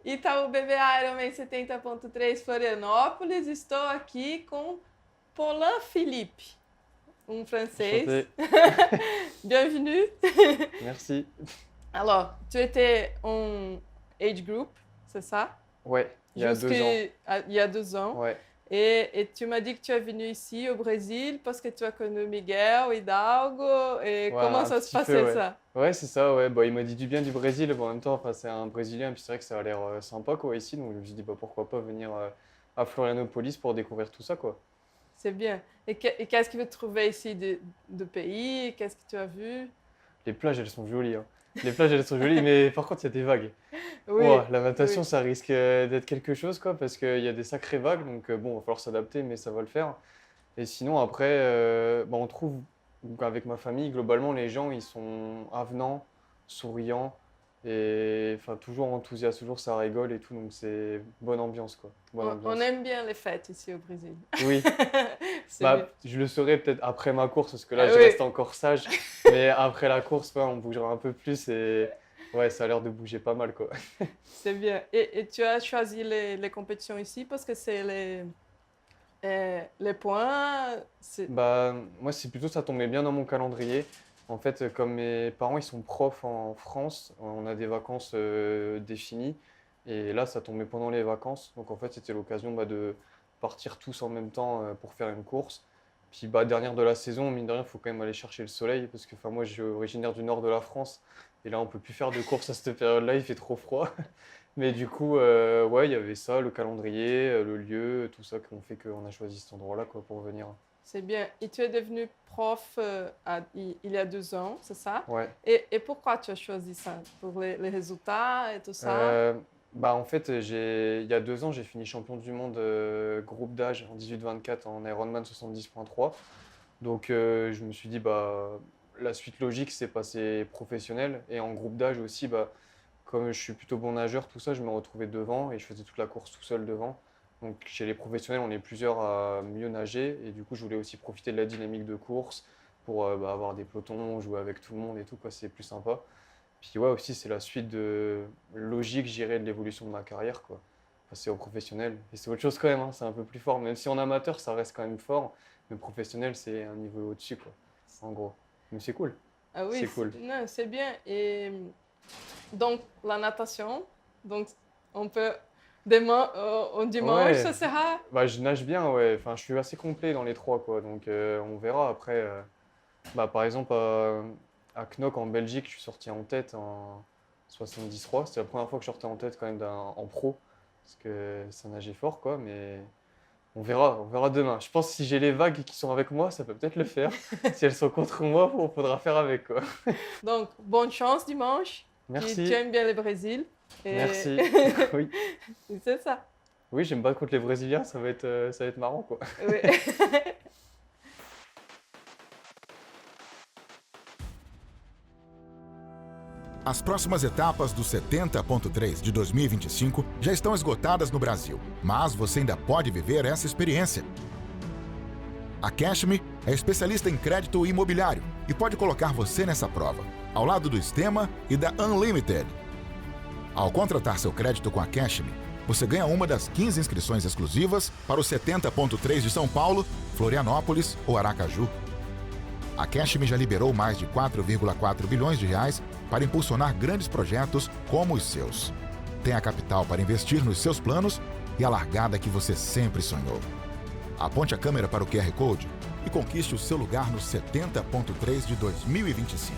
Itaú BBA Ironman 70.3 Florianópolis. Estou aqui com Paulin Philippe, francês. Bienvenue. Merci. Alors, tu étais en age group, c'est ça? Ouais, il y a 2 ans. Il y a 2 ans. Ouais. Et tu m'as dit que tu es venu ici au Brésil parce que tu as connu Miguel Hidalgo. Et Ouais, comment ça se passait ça? Ouais, c'est ça, ouais. Bah, il m'a dit du bien du Brésil, en même temps, c'est un Brésilien, puis c'est vrai que ça a l'air sympa quoi, ici, donc je me suis dit pourquoi pas venir à Florianopolis pour découvrir tout ça, quoi. C'est bien. Et qu'est-ce que tu trouvais ici de pays? Qu'est-ce que tu as vu? Les plages, elles sont jolies, hein. Les plages, elles sont jolies, mais par contre, il y a des vagues. Oui, La natation, oui. ça risque d'être quelque chose, quoi, parce qu'il y a des sacrées vagues, donc bon, il va falloir s'adapter, mais ça va le faire. Et sinon, après, on trouve, donc, avec ma famille, globalement, les gens, ils sont avenants, souriants, et enfin, toujours enthousiastes, toujours ça rigole et tout, donc c'est bonne ambiance, quoi. Bonne ambiance. On aime bien les fêtes ici au Brésil. Oui, C'est bien. je le saurai peut-être après ma course, parce que là, Ah je oui. reste encore sage, mais après la course, ouais, on bougera un peu plus, et ouais, ça a l'air de bouger pas mal, quoi. C'est bien. Et tu as choisi les compétitions ici parce que c'est les points. Moi, c'est plutôt ça tombait bien dans mon calendrier. En fait, comme mes parents ils sont profs en France, on a des vacances définies. Et là, ça tombait pendant les vacances. Donc en fait, c'était l'occasion de partir tous en même temps pour faire une course. Puis dernière de la saison, mine de rien, il faut quand même aller chercher le soleil. Parce que moi, je suis originaire du nord de la France. Et là, on peut plus faire de course à cette période-là, il fait trop froid. Mais du coup, ouais, il y avait ça, le calendrier, le lieu, tout ça qui ont fait qu'on a choisi cet endroit-là quoi, pour venir. C'est bien. Et tu es devenu prof il y a 2 ans, c'est ça? Ouais. Et pourquoi tu as choisi ça? Pour les résultats et tout ça? En fait, il y a 2 ans, j'ai fini champion du monde groupe d'âge en 18-24 en Ironman 70.3. Donc, je me suis dit, la suite logique, c'est passer professionnel. Et en groupe d'âge aussi, comme je suis plutôt bon nageur, tout ça, je me retrouvais devant et je faisais toute la course tout seul devant. Donc chez les professionnels, on est plusieurs à mieux nager et du coup, je voulais aussi profiter de la dynamique de course pour avoir des pelotons, jouer avec tout le monde et tout, quoi, c'est plus sympa. Puis ouais, aussi, c'est la suite logique, j'irais, de l'évolution de ma carrière, quoi. Passer au professionnel. Et c'est autre chose quand même, hein, c'est un peu plus fort. Même si en amateur, ça reste quand même fort, mais professionnel, c'est un niveau au-dessus, quoi, en gros. Mais c'est cool. Ah oui, c'est cool. Non, c'est bien. Et donc, la natation, donc on peut au dimanche, Ouais. ça sera. Je nage bien, ouais. Enfin, je suis assez complet dans les 3, quoi. Donc, on verra après. Par exemple, à Knock en Belgique, je suis sorti en tête en 73. C'était la première fois que je sortais en tête quand même en pro. Parce que ça nageait fort, quoi. Mais on verra demain. Je pense que si j'ai les vagues qui sont avec moi, ça peut peut-être le faire. Si elles sont contre moi, il faudra faire avec, quoi. Donc, bonne chance dimanche. Merci. Tu aimes bien le Brésil. Merci. Oui. C'est ça. Oui, j'aime pas contre les Brésiliens, ça va être marrant, quoi. Oui. As próximas etapas do 70.3 de 2025 já estão esgotadas no Brasil, mas você ainda pode viver essa experiência. A Cashme é especialista em crédito imobiliário e pode colocar você nessa prova, ao lado do Stema e da Unlimited. Ao contratar seu crédito com a Cashme, você ganha uma das 15 inscrições exclusivas para o 70.3 de São Paulo, Florianópolis ou Aracaju. A Cashme já liberou mais de 4,4 bilhões de reais para impulsionar grandes projetos como os seus. Tem a capital para investir nos seus planos e a largada que você sempre sonhou. Aponte a câmera para o QR Code e conquiste o seu lugar no 70.3 de 2025.